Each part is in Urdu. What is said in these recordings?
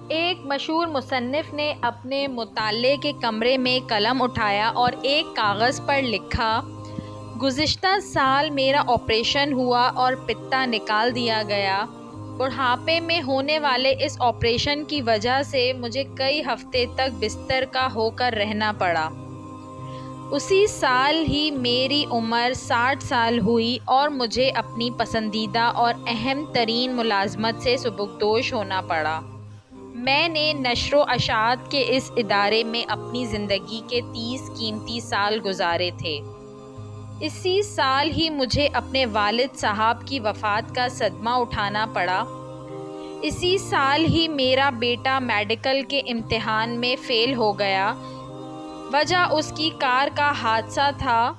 ایک مشہور مصنف نے اپنے مطالعے کے کمرے میں قلم اٹھایا اور ایک کاغذ پر لکھا، گزشتہ سال میرا آپریشن ہوا اور پتا نکال دیا گیا۔ بڑھاپے میں ہونے والے اس آپریشن کی وجہ سے مجھے کئی ہفتے تک بستر کا ہو کر رہنا پڑا۔ اسی سال ہی میری عمر 60 سال ہوئی اور مجھے اپنی پسندیدہ اور اہم ترین ملازمت سے سبکدوش ہونا پڑا۔ میں نے نشر و اشاعت کے اس ادارے میں اپنی زندگی کے 30 قیمتی سال گزارے تھے۔ اسی سال ہی مجھے اپنے والد صاحب کی وفات کا صدمہ اٹھانا پڑا۔ اسی سال ہی میرا بیٹا میڈیکل کے امتحان میں فیل ہو گیا۔ وجہ اس کی کار کا حادثہ تھا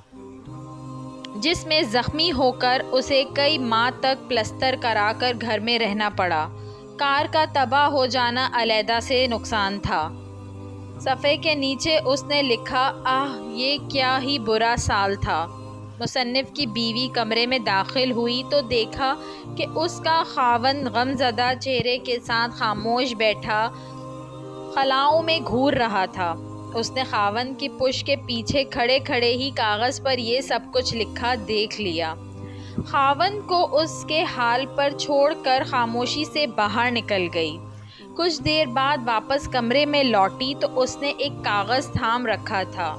جس میں زخمی ہو کر اسے کئی ماہ تک پلسٹر کرا کر گھر میں رہنا پڑا۔ کار کا تباہ ہو جانا علیحدہ سے نقصان تھا۔ صفحے کے نیچے اس نے لکھا، یہ کیا ہی برا سال تھا۔ مصنف کی بیوی کمرے میں داخل ہوئی تو دیکھا کہ اس کا خاوند غمزدہ چہرے کے ساتھ خاموش بیٹھا خلاؤں میں گھور رہا تھا۔ اس نے خاوند کی پشت کے پیچھے کھڑے کھڑے ہی کاغذ پر یہ سب کچھ لکھا دیکھ لیا۔ خاوند کو اس کے حال پر چھوڑ کر خاموشی سے باہر نکل گئی۔ کچھ دیر بعد واپس کمرے میں لوٹی تو اس نے ایک کاغذ تھام رکھا تھا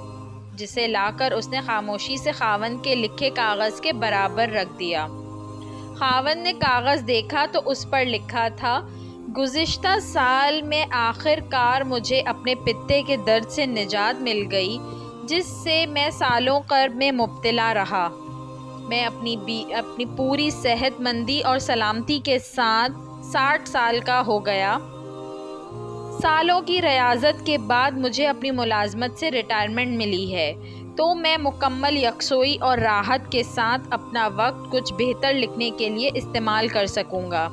جسے لا کر اس نے خاموشی سے خاوند کے لکھے کاغذ کے برابر رکھ دیا۔ خاوند نے کاغذ دیکھا تو اس پر لکھا تھا، گزشتہ سال میں آخر کار مجھے اپنے پتے کے درد سے نجات مل گئی جس سے میں سالوں قرب میں مبتلا رہا۔ میں اپنی پوری صحت مندی اور سلامتی کے ساتھ 60 سال کا ہو گیا۔ سالوں کی ریاضت کے بعد مجھے اپنی ملازمت سے ریٹائرمنٹ ملی ہے تو میں مکمل یکسوئی اور راحت کے ساتھ اپنا وقت کچھ بہتر لکھنے کے لیے استعمال کر سکوں گا۔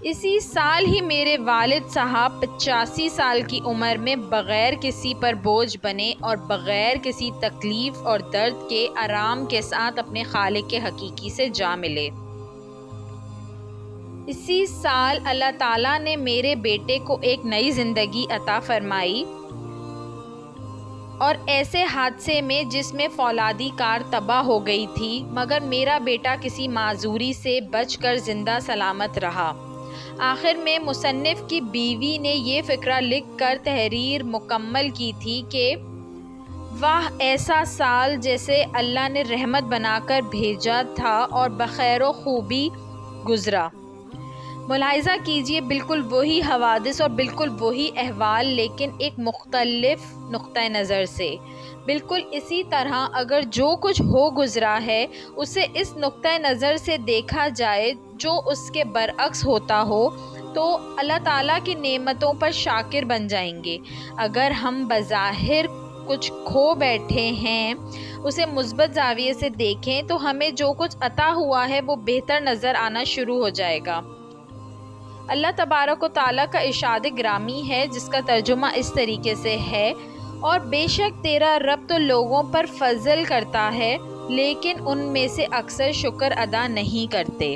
اسی سال ہی میرے والد صاحب 85 سال کی عمر میں بغیر کسی پر بوجھ بنے اور بغیر کسی تکلیف اور درد کے آرام کے ساتھ اپنے خالق حقیقی سے جا ملے۔ اسی سال اللہ تعالیٰ نے میرے بیٹے کو ایک نئی زندگی عطا فرمائی اور ایسے حادثے میں جس میں فولادی کار تباہ ہو گئی تھی مگر میرا بیٹا کسی معذوری سے بچ کر زندہ سلامت رہا۔ آخر میں مصنف کی بیوی نے یہ فقرہ لکھ کر تحریر مکمل کی تھی کہ واہ ایسا سال جیسے اللہ نے رحمت بنا کر بھیجا تھا اور بخیر و خوبی گزرا۔ ملاحظہ کیجئے بالکل وہی حوادث اور بالکل وہی احوال لیکن ایک مختلف نقطہ نظر سے۔ بالکل اسی طرح اگر جو کچھ ہو گزرا ہے اسے اس نقطہ نظر سے دیکھا جائے جو اس کے برعکس ہوتا ہو تو اللہ تعالیٰ کی نعمتوں پر شاکر بن جائیں گے۔ اگر ہم بظاہر کچھ کھو بیٹھے ہیں اسے مثبت زاویے سے دیکھیں تو ہمیں جو کچھ عطا ہوا ہے وہ بہتر نظر آنا شروع ہو جائے گا۔ اللہ تبارک و تعالیٰ کا ارشاد گرامی ہے جس کا ترجمہ اس طریقے سے ہے، اور بے شک تیرا رب تو لوگوں پر فضل کرتا ہے لیکن ان میں سے اکثر شکر ادا نہیں کرتے۔